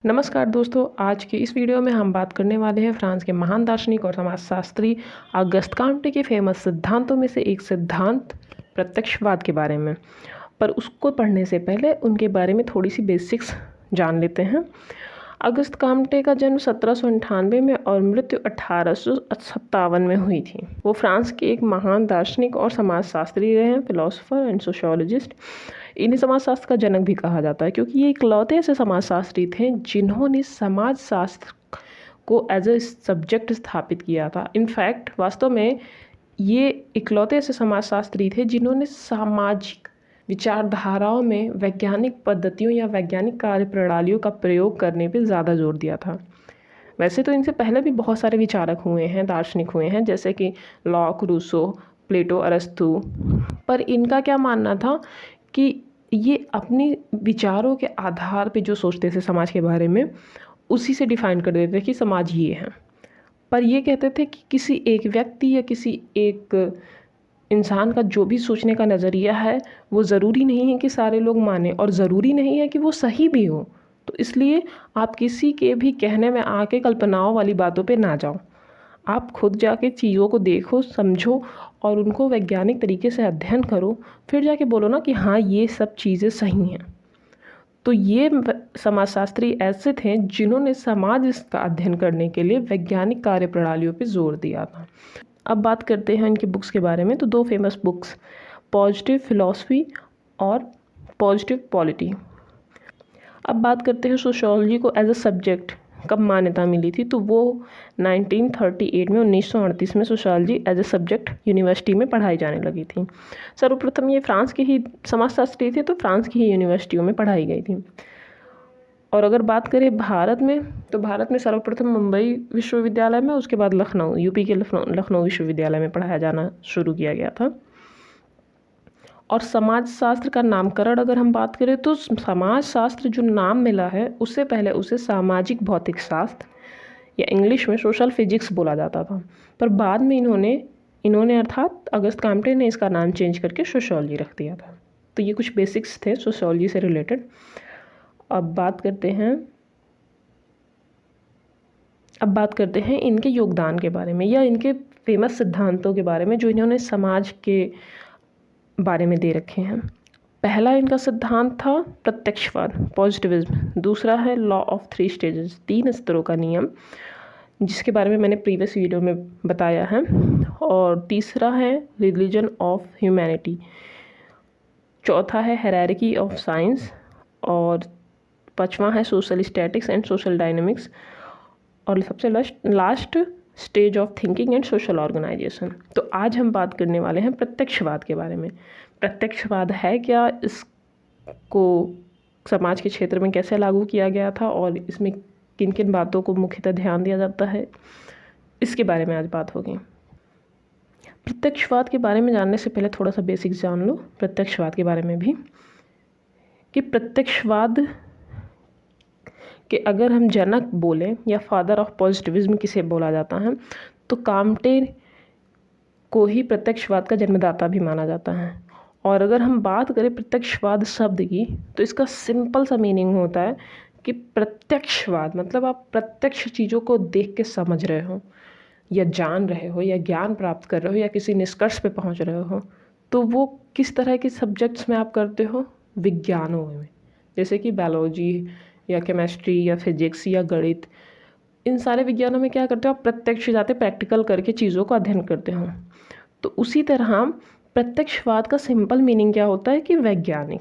नमस्कार दोस्तों, आज के इस वीडियो में हम बात करने वाले हैं फ्रांस के महान दार्शनिक और समाजशास्त्री ऑगस्ट कॉम्टे के फेमस सिद्धांतों में से एक सिद्धांत प्रत्यक्षवाद के बारे में। पर उसको पढ़ने से पहले उनके बारे में थोड़ी सी बेसिक्स जान लेते हैं। ऑगस्ट कॉम्टे का जन्म 1798 में और मृत्यु 1857 में हुई थी। वो फ्रांस के एक महान दार्शनिक और समाजशास्त्री रहे हैं, फिलोसोफर एंड सोशियोलॉजिस्ट। इन्हें समाजशास्त्र का जनक भी कहा जाता है क्योंकि ये इकलौते ऐसे समाजशास्त्री थे जिन्होंने समाजशास्त्र को एज ए सब्जेक्ट स्थापित किया था। इनफैक्ट वास्तव में ये इकलौते ऐसे समाजशास्त्री थे जिन्होंने सामाजिक विचारधाराओं में वैज्ञानिक पद्धतियों या वैज्ञानिक कार्यप्रणालियों का प्रयोग करने पर ज़्यादा जोर दिया था। वैसे तो इनसे पहले भी बहुत सारे विचारक हुए हैं, दार्शनिक हुए हैं, जैसे कि लॉक, रूसो, प्लेटो, अरस्तु। पर इनका क्या मानना था कि ये अपनी विचारों के आधार पे जो सोचते थे समाज के बारे में, उसी से डिफ़ाइन कर देते थे कि समाज ये है। पर ये कहते थे कि किसी एक व्यक्ति या किसी एक इंसान का जो भी सोचने का नज़रिया है वो ज़रूरी नहीं है कि सारे लोग माने, और ज़रूरी नहीं है कि वो सही भी हो। तो इसलिए आप किसी के भी कहने में आके कल्पनाओं वाली बातों पे ना जाओ। आप खुद जाके चीज़ों को देखो, समझो और उनको वैज्ञानिक तरीके से अध्ययन करो, फिर जाके बोलो ना कि हाँ ये सब चीज़ें सही हैं। तो ये समाजशास्त्री ऐसे थे जिन्होंने समाज का अध्ययन करने के लिए वैज्ञानिक कार्यप्रणालियों पे जोर दिया था। अब बात करते हैं इनकी बुक्स के बारे में। तो दो फेमस बुक्स, पॉजिटिव फिलॉसफी और पॉजिटिव पॉलिटी। अब बात करते हैं सोशियोलॉजी को एज अ सब्जेक्ट कब मान्यता मिली थी। तो वो 1938 में 1938 में sociology as a subject university में पढ़ाई जाने लगी थी। सर्वप्रथम ये फ्रांस के ही समाजशास्त्री थे, तो फ्रांस की ही यूनिवर्सिटियों में पढ़ाई गई थी। और अगर बात करें भारत में, तो भारत में सर्वप्रथम मुंबई विश्वविद्यालय में, उसके बाद लखनऊ, यूपी के लखनऊ विश्वविद्यालय में पढ़ाया जाना शुरू किया गया था। और समाजशास्त्र का नामकरण अगर हम बात करें तो समाजशास्त्र जो नाम मिला है उससे पहले उसे सामाजिक भौतिक शास्त्र या इंग्लिश में सोशल फिजिक्स बोला जाता था। पर बाद में इन्होंने अर्थात ऑगस्ट कॉम्टे ने इसका नाम चेंज करके सोशियोलॉजी रख दिया था। तो ये कुछ बेसिक्स थे सोशियोलॉजी से रिलेटेड। अब बात करते हैं इनके योगदान के बारे में या इनके फेमस सिद्धांतों के बारे में जो इन्होंने समाज के बारे में दे रखे हैं। पहला इनका सिद्धांत था प्रत्यक्षवाद, पॉजिटिविज्म। दूसरा है लॉ ऑफ 3 स्टेजेस, 3 स्तरों का नियम, जिसके बारे में मैंने प्रीवियस वीडियो में बताया है। और तीसरा है रिलीजन ऑफ ह्यूमैनिटी। चौथा है हायरार्की ऑफ साइंस। और पांचवा है social statics and social dynamics. और सबसे last stage of thinking and social organisation. तो आज हम बात करने वाले हैं प्रत्यक्षवाद के बारे में। प्रत्यक्षवाद है क्या, इसको समाज के क्षेत्र में कैसे लागू किया गया था और इसमें किन किन बातों को मुख्यतः ध्यान दिया जाता है, इसके बारे में आज बात होगी। प्रत्यक्षवाद के बारे में जानने से पहले थोड़ा सा बेसिक्स जान लो प्रत्यक्षवाद के बारे में भी, कि प्रत्यक्षवाद कि अगर हम जनक बोलें या फादर ऑफ पॉजिटिविज्म किसे बोला जाता है, तो कॉम्टे को ही प्रत्यक्षवाद का जन्मदाता भी माना जाता है। और अगर हम बात करें प्रत्यक्षवाद शब्द की, तो इसका सिंपल सा मीनिंग होता है कि प्रत्यक्षवाद मतलब आप प्रत्यक्ष चीज़ों को देख के समझ रहे हो या जान रहे हो या ज्ञान प्राप्त कर रहे हो या किसी निष्कर्ष पे पहुंच रहे हो। तो वो किस तरह के सब्जेक्ट्स में आप करते हो, विज्ञानों में, जैसे कि बायोलॉजी या केमिस्ट्री या फिजिक्स या गणित। इन सारे विज्ञानों में क्या करते हो आप, प्रत्यक्ष जाते प्रैक्टिकल करके चीज़ों को अध्ययन करते हो। तो उसी तरह प्रत्यक्षवाद का सिंपल मीनिंग क्या होता है कि वैज्ञानिक।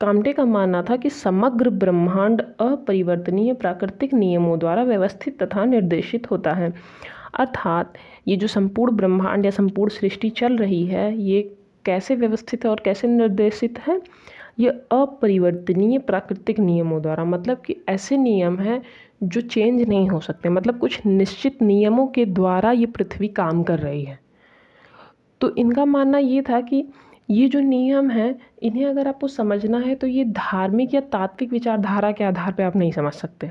कॉम्टे का मानना था कि समग्र ब्रह्मांड अपरिवर्तनीय प्राकृतिक नियमों द्वारा व्यवस्थित तथा निर्देशित होता है। अर्थात ये जो संपूर्ण ब्रह्मांड या संपूर्ण सृष्टि चल रही है, ये कैसे व्यवस्थित है और कैसे निर्देशित है, ये अपरिवर्तनीय प्राकृतिक नियमों द्वारा। मतलब कि ऐसे नियम हैं जो चेंज नहीं हो सकते, मतलब कुछ निश्चित नियमों के द्वारा ये पृथ्वी काम कर रही है। तो इनका मानना ये था कि ये जो नियम हैं, इन्हें अगर आपको समझना है तो ये धार्मिक या तात्विक विचारधारा के आधार पर आप नहीं समझ सकते।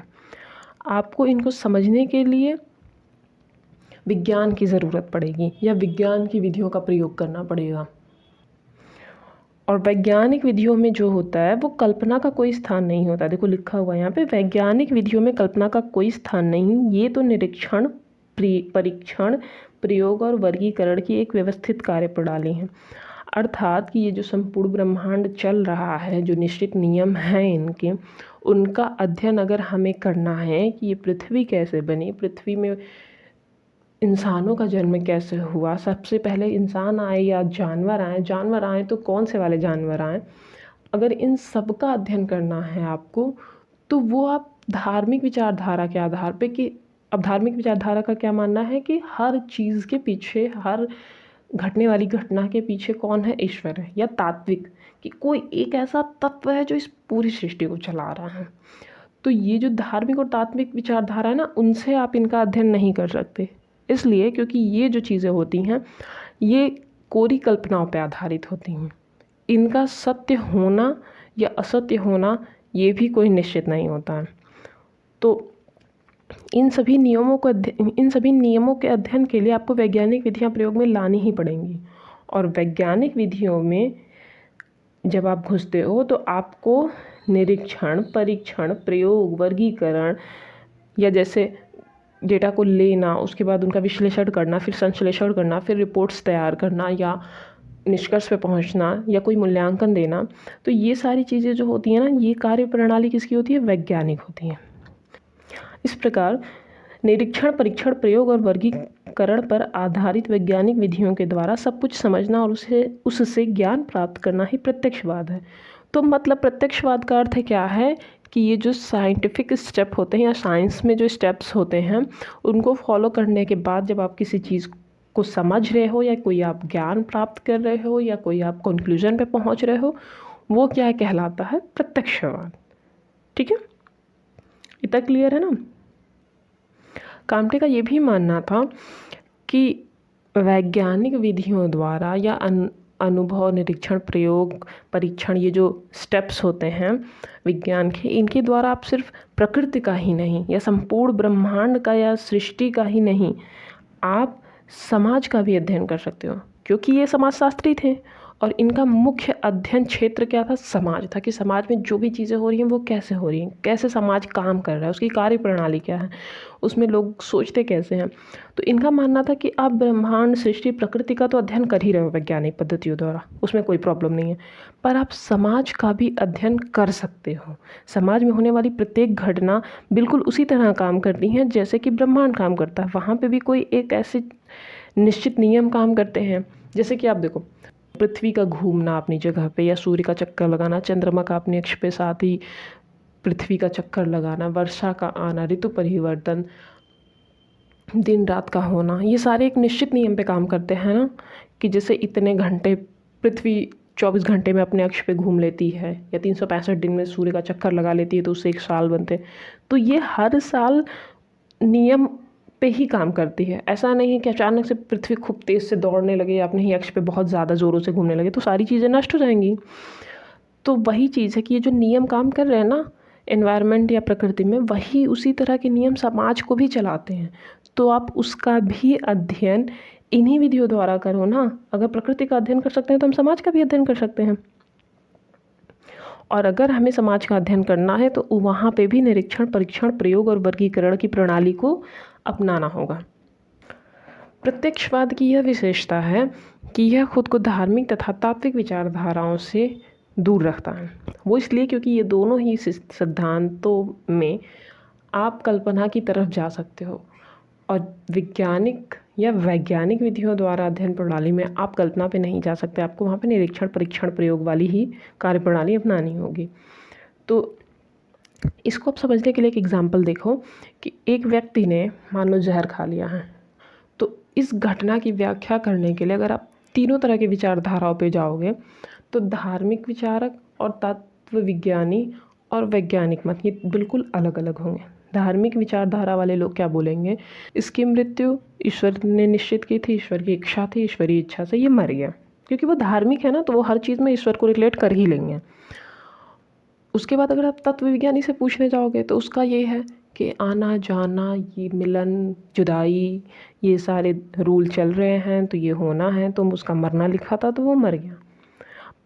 आपको इनको समझने के लिए विज्ञान की ज़रूरत पड़ेगी या विज्ञान की विधियों का प्रयोग करना पड़ेगा। और वैज्ञानिक विधियों में जो होता है वो कल्पना का कोई स्थान नहीं होता। देखो लिखा हुआ है यहाँ पे, वैज्ञानिक विधियों में कल्पना का कोई स्थान नहीं, ये तो निरीक्षण, परीक्षण, प्रयोग और वर्गीकरण की एक व्यवस्थित कार्य प्रणाली है। अर्थात कि ये जो संपूर्ण ब्रह्मांड चल रहा है, जो निश्चित नियम हैं इनके, उनका अध्ययन अगर हमें करना है कि ये पृथ्वी कैसे बनी, पृथ्वी में इंसानों का जन्म कैसे हुआ, सबसे पहले इंसान आए या जानवर आए, जानवर आए तो कौन से वाले जानवर आए, अगर इन सब का अध्ययन करना है आपको, तो वो आप धार्मिक विचारधारा के आधार पे, कि अब धार्मिक विचारधारा का क्या मानना है कि हर चीज़ के पीछे, हर घटने वाली घटना के पीछे कौन है, ईश्वर है, या तात्विक, कि कोई एक ऐसा तत्व है जो इस पूरी सृष्टि को चला रहा है। तो ये जो धार्मिक और तात्विक विचारधारा है ना, उनसे आप इनका अध्ययन नहीं कर सकते, इसलिए क्योंकि ये जो चीज़ें होती हैं ये कोरी कल्पनाओं पर आधारित होती हैं। इनका सत्य होना या असत्य होना ये भी कोई निश्चित नहीं होता है। तो इन सभी नियमों के अध्ययन के लिए आपको वैज्ञानिक विधियां प्रयोग में लानी ही पड़ेंगी। और वैज्ञानिक विधियों में जब आप घुसते हो तो आपको निरीक्षण, परीक्षण, प्रयोग, वर्गीकरण, या जैसे डेटा को लेना, उसके बाद उनका विश्लेषण करना, फिर संश्लेषण करना, फिर रिपोर्ट्स तैयार करना या निष्कर्ष पे पहुंचना या कोई मूल्यांकन देना, तो ये सारी चीज़ें जो होती हैं ना, ये कार्य प्रणाली किसकी होती है, वैज्ञानिक होती है। इस प्रकार निरीक्षण, परीक्षण, प्रयोग और वर्गीकरण पर आधारित वैज्ञानिक विधियों के द्वारा सब कुछ समझना और उससे ज्ञान प्राप्त करना ही प्रत्यक्षवाद है। तो मतलब प्रत्यक्षवाद का अर्थ क्या है कि ये जो साइंटिफिक स्टेप होते हैं या साइंस में जो स्टेप्स होते हैं, उनको फॉलो करने के बाद जब आप किसी चीज़ को समझ रहे हो या कोई आप ज्ञान प्राप्त कर रहे हो या कोई आप कंक्लूजन पे पहुंच रहे हो, वो क्या कहलाता है, प्रत्यक्षवाद। ठीक है, इतना क्लियर है ना। काम्टे का ये भी मानना था कि वैज्ञानिक विधियों द्वारा या अनुभव, निरीक्षण, प्रयोग, परीक्षण, ये जो स्टेप्स होते हैं विज्ञान के, इनके द्वारा आप सिर्फ प्रकृति का ही नहीं या संपूर्ण ब्रह्मांड का या सृष्टि का ही नहीं, आप समाज का भी अध्ययन कर सकते हो, क्योंकि ये समाजशास्त्री थे और इनका मुख्य अध्ययन क्षेत्र क्या था, समाज था, कि समाज में जो भी चीज़ें हो रही हैं वो कैसे हो रही हैं, कैसे समाज काम कर रहा है, उसकी कार्य प्रणाली क्या है, उसमें लोग सोचते कैसे हैं। तो इनका मानना था कि आप ब्रह्मांड, सृष्टि, प्रकृति का तो अध्ययन कर ही रहे हो वैज्ञानिक पद्धतियों द्वारा, उसमें कोई प्रॉब्लम नहीं है, पर आप समाज का भी अध्ययन कर सकते हो। समाज में होने वाली प्रत्येक घटना बिल्कुल उसी तरह काम करती हैं जैसे कि ब्रह्मांड काम करता है। वहाँ पर भी कोई एक ऐसे निश्चित नियम काम करते हैं, जैसे कि आप देखो, पृथ्वी का घूमना अपनी जगह पे या सूर्य का चक्कर लगाना, चंद्रमा का अपने अक्ष पे साथ ही पृथ्वी का चक्कर लगाना, वर्षा का आना, ऋतु परिवर्तन, दिन रात का होना, ये सारे एक निश्चित नियम पे काम करते हैं ना, कि जैसे इतने घंटे पृथ्वी 24 घंटे में अपने अक्ष पे घूम लेती है या 365 दिन में सूर्य का चक्कर लगा लेती है, तो उससे एक साल बनते। तो ये हर साल नियम पे ही काम करती है। ऐसा नहीं है कि अचानक से पृथ्वी खूब तेज़ से दौड़ने लगे या अपने ही अक्ष पे बहुत ज़्यादा ज़ोरों से घूमने लगे, तो सारी चीज़ें नष्ट हो जाएंगी। तो वही चीज़ है कि ये जो नियम काम कर रहे हैं ना एनवायरनमेंट या प्रकृति में, वही उसी तरह के नियम समाज को भी चलाते हैं। तो आप उसका भी अध्ययन इन्हीं विधियों द्वारा करो ना। अगर प्रकृति का अध्ययन कर सकते हैं तो हम समाज का भी अध्ययन कर सकते हैं। और अगर हमें समाज का अध्ययन करना है तो वहाँ पे भी निरीक्षण, परीक्षण, प्रयोग और वर्गीकरण की प्रणाली को अपनाना होगा। प्रत्यक्षवाद की यह विशेषता है कि यह खुद को धार्मिक तथा तात्विक विचारधाराओं से दूर रखता है। वो इसलिए क्योंकि ये दोनों ही सिद्धांतों में आप कल्पना की तरफ जा सकते हो, और वैज्ञानिक या वैज्ञानिक विधियों द्वारा अध्ययन प्रणाली में आप कल्पना पे नहीं जा सकते। आपको वहाँ पे निरीक्षण, परीक्षण, प्रयोग वाली ही कार्यप्रणाली अपनानी होगी। तो इसको आप समझने के लिए एक एग्जाम्पल देखो कि एक व्यक्ति ने मान लो जहर खा लिया है, तो इस घटना की व्याख्या करने के लिए अगर आप तीनों तरह के विचारधाराओं पे जाओगे तो धार्मिक विचारक और तत्व विज्ञानी और वैज्ञानिक मत ये बिल्कुल अलग अलग होंगे। धार्मिक विचारधारा वाले लोग क्या बोलेंगे, इसकी मृत्यु ईश्वर ने निश्चित की थी, ईश्वर की इच्छा थी, ईश्वरीय इच्छा से ये मर गया। क्योंकि वो धार्मिक है ना, तो वो हर चीज़ में ईश्वर को रिलेट कर ही लेंगे। उसके बाद अगर आप तत्व विज्ञानी से पूछने जाओगे तो उसका ये है कि आना जाना, ये मिलन, जुदाई, ये सारे रूल चल रहे हैं तो ये होना है, तो उसका मरना लिखा था तो वो मर गया।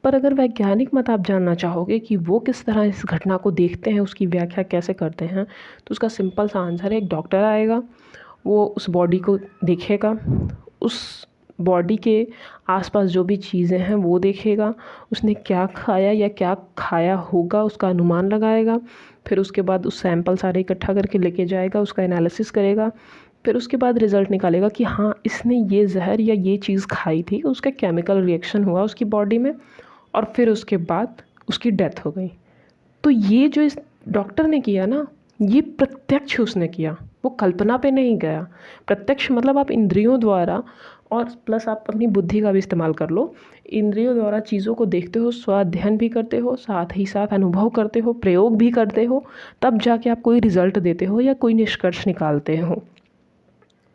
पर अगर वैज्ञानिक मत आप जानना चाहोगे कि वो किस तरह इस घटना को देखते हैं, उसकी व्याख्या कैसे करते हैं, तो उसका सिंपल सा आंसर है, एक डॉक्टर आएगा, वो उस बॉडी को देखेगा, उस बॉडी के आसपास जो भी चीज़ें हैं वो देखेगा, उसने क्या खाया या क्या खाया होगा उसका अनुमान लगाएगा, फिर उसके बाद उस सैंपल सारे इकट्ठा करके लेके जाएगा, उसका एनालिसिस करेगा, फिर उसके बाद रिज़ल्ट निकालेगा कि हाँ इसने ये जहर या ये चीज़ खाई थी, उसका केमिकल रिएक्शन हुआ उसकी बॉडी में और फिर उसके बाद उसकी डेथ हो गई। तो ये जो इस डॉक्टर ने किया ना, ये प्रत्यक्ष उसने किया, वो कल्पना पे नहीं गया। प्रत्यक्ष मतलब आप इंद्रियों द्वारा और प्लस आप अपनी बुद्धि का भी इस्तेमाल कर लो, इंद्रियों द्वारा चीज़ों को देखते हो, स्वाध्ययन भी करते हो, साथ ही साथ अनुभव करते हो, प्रयोग भी करते हो, तब जाके आप कोई रिज़ल्ट देते हो या कोई निष्कर्ष निकालते हो।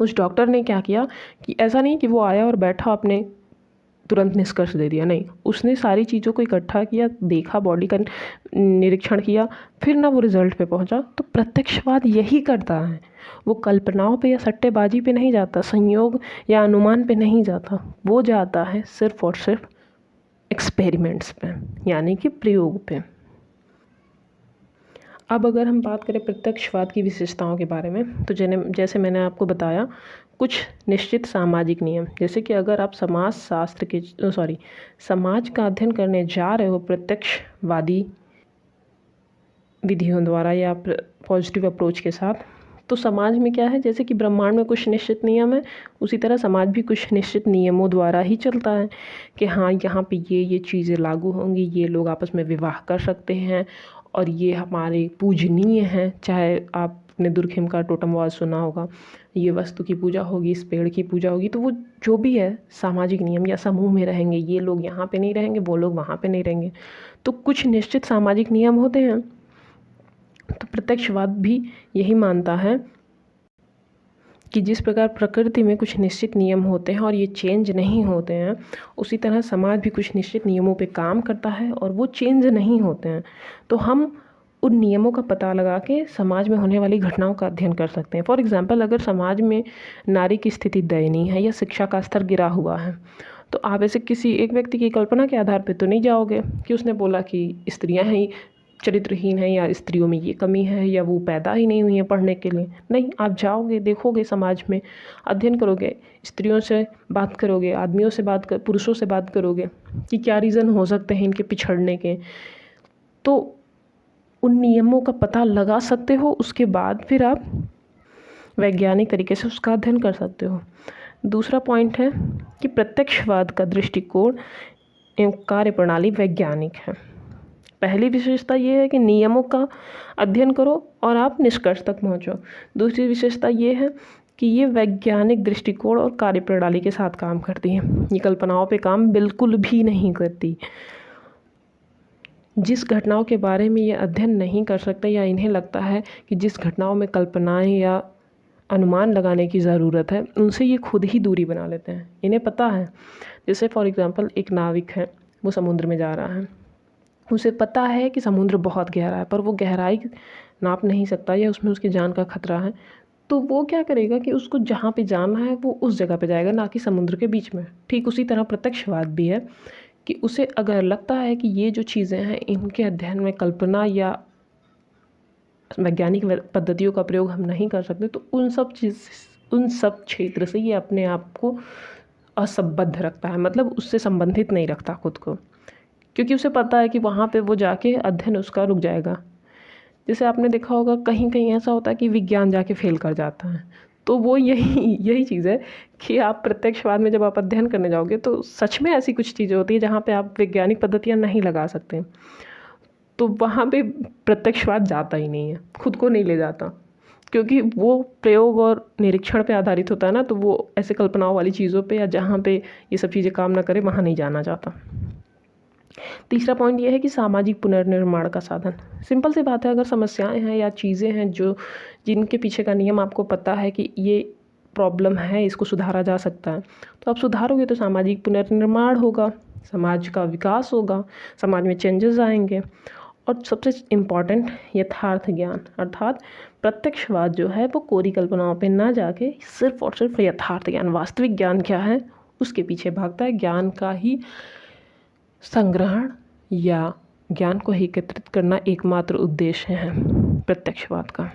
उस डॉक्टर ने क्या किया कि ऐसा नहीं कि वो आया और बैठा आपने तुरंत निष्कर्ष दे दिया, नहीं, उसने सारी चीज़ों को इकट्ठा किया, देखा, बॉडी का निरीक्षण किया, फिर ना वो रिज़ल्ट पे पहुंचा। तो प्रत्यक्षवाद यही करता है, वो कल्पनाओं पे या सट्टेबाजी पे नहीं जाता, संयोग या अनुमान पे नहीं जाता, वो जाता है सिर्फ और सिर्फ एक्सपेरिमेंट्स पे, यानी कि प्रयोग पे। अब अगर हम बात करें प्रत्यक्षवाद की विशेषताओं के बारे में, तो जैसे मैंने आपको बताया कुछ निश्चित सामाजिक नियम, जैसे कि अगर आप समाज का अध्ययन करने जा रहे हो प्रत्यक्षवादी विधियों द्वारा या पॉजिटिव अप्रोच के साथ, तो समाज में क्या है, जैसे कि ब्रह्मांड में कुछ निश्चित नियम है, उसी तरह समाज भी कुछ निश्चित नियमों द्वारा ही चलता है कि हाँ यहाँ पे ये चीज़ें लागू होंगी, ये लोग आपस में विवाह कर सकते हैं और ये हमारे पूजनीय हैं। चाहे आपने दुर्खेम का टोटमवाद सुना होगा, ये वस्तु की पूजा होगी, इस पेड़ की पूजा होगी, तो वो जो भी है सामाजिक नियम, या समूह में रहेंगे, ये लोग यहाँ पे नहीं रहेंगे, वो लोग वहाँ पे नहीं रहेंगे, तो कुछ निश्चित सामाजिक नियम होते हैं। तो प्रत्यक्षवाद भी यही मानता है कि जिस प्रकार प्रकृति में कुछ निश्चित नियम होते हैं और ये चेंज नहीं होते हैं, उसी तरह समाज भी कुछ निश्चित नियमों पे काम करता है और वो चेंज नहीं होते हैं। तो हम उन नियमों का पता लगा के समाज में होने वाली घटनाओं का अध्ययन कर सकते हैं। फॉर एग्जांपल, अगर समाज में नारी की स्थिति दयनीय है या शिक्षा का स्तर गिरा हुआ है, तो आप ऐसे किसी एक व्यक्ति की कल्पना के आधार पर तो नहीं जाओगे कि उसने बोला कि स्त्रियाँ ही चरित्रहीन है या स्त्रियों में ये कमी है या वो पैदा ही नहीं हुई है पढ़ने के लिए। नहीं, आप जाओगे, देखोगे, समाज में अध्ययन करोगे, स्त्रियों से बात करोगे, आदमियों से पुरुषों से बात करोगे कि क्या रीज़न हो सकते हैं इनके पिछड़ने के, तो उन नियमों का पता लगा सकते हो। उसके बाद फिर आप वैज्ञानिक तरीके से उसका अध्ययन कर सकते हो। दूसरा पॉइंट है कि प्रत्यक्षवाद का दृष्टिकोण एवं कार्यप्रणाली वैज्ञानिक है। पहली विशेषता ये है कि नियमों का अध्ययन करो और आप निष्कर्ष तक पहुंचो। दूसरी विशेषता ये है कि ये वैज्ञानिक दृष्टिकोण और कार्यप्रणाली के साथ काम करती है, ये कल्पनाओं पे काम बिल्कुल भी नहीं करती। जिस घटनाओं के बारे में ये अध्ययन नहीं कर सकते या इन्हें लगता है कि जिस घटनाओं में कल्पनाएं या अनुमान लगाने की ज़रूरत है, उनसे ये खुद ही दूरी बना लेते हैं। इन्हें पता है, जैसे फॉर एग्ज़ाम्पल एक नाविक है, वो समुद्र में जा रहा है, उसे पता है कि समुद्र बहुत गहरा है, पर वो गहराई नाप नहीं सकता या उसमें उसकी जान का खतरा है, तो वो क्या करेगा कि उसको जहाँ पे जाना है वो उस जगह पे जाएगा, ना कि समुद्र के बीच में। ठीक उसी तरह प्रत्यक्षवाद भी है कि उसे अगर लगता है कि ये जो चीज़ें हैं इनके अध्ययन में कल्पना या वैज्ञानिक पद्धतियों का प्रयोग हम नहीं कर सकते, तो उन सब क्षेत्र से ये अपने आप को असंबद्ध रखता है, मतलब उससे संबंधित नहीं रखता खुद को, क्योंकि उसे पता है कि वहाँ पे वो जाके अध्ययन उसका रुक जाएगा। जैसे आपने देखा होगा कहीं कहीं ऐसा होता है कि विज्ञान जाके फेल कर जाता है, तो वो यही चीज़ है कि आप प्रत्यक्षवाद में जब आप अध्ययन करने जाओगे तो सच में ऐसी कुछ चीज़ें होती है जहाँ पे आप वैज्ञानिक पद्धतियाँ नहीं लगा सकते, तो वहाँ पे प्रत्यक्षवाद जाता ही नहीं है, खुद को नहीं ले जाता, क्योंकि वो प्रयोग और निरीक्षण पे आधारित होता है ना, तो वो ऐसे कल्पनाओं वाली चीज़ों पे या जहाँ पे ये सब चीज़ें काम ना करे वहाँ नहीं जाना चाहता। तीसरा पॉइंट ये है कि सामाजिक पुनर्निर्माण का साधन। सिंपल सी बात है, अगर समस्याएं हैं या चीज़ें हैं जिनके पीछे का नियम आपको पता है कि ये प्रॉब्लम है, इसको सुधारा जा सकता है, तो आप सुधारोगे तो सामाजिक पुनर्निर्माण होगा, समाज का विकास होगा, समाज में चेंजेस आएंगे। और सबसे इम्पॉर्टेंट, यथार्थ ज्ञान, अर्थात प्रत्यक्षवाद जो है वो कोरी कल्पनाओं पे ना जाके सिर्फ और सिर्फ यथार्थ ज्ञान, वास्तविक ज्ञान क्या है उसके पीछे भागता है, ज्ञान का ही संग्रहण या ज्ञान को एकत्रित करना एकमात्र उद्देश्य है प्रत्यक्षवाद का।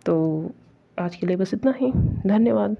तो आज के लिए बस इतना ही। धन्यवाद।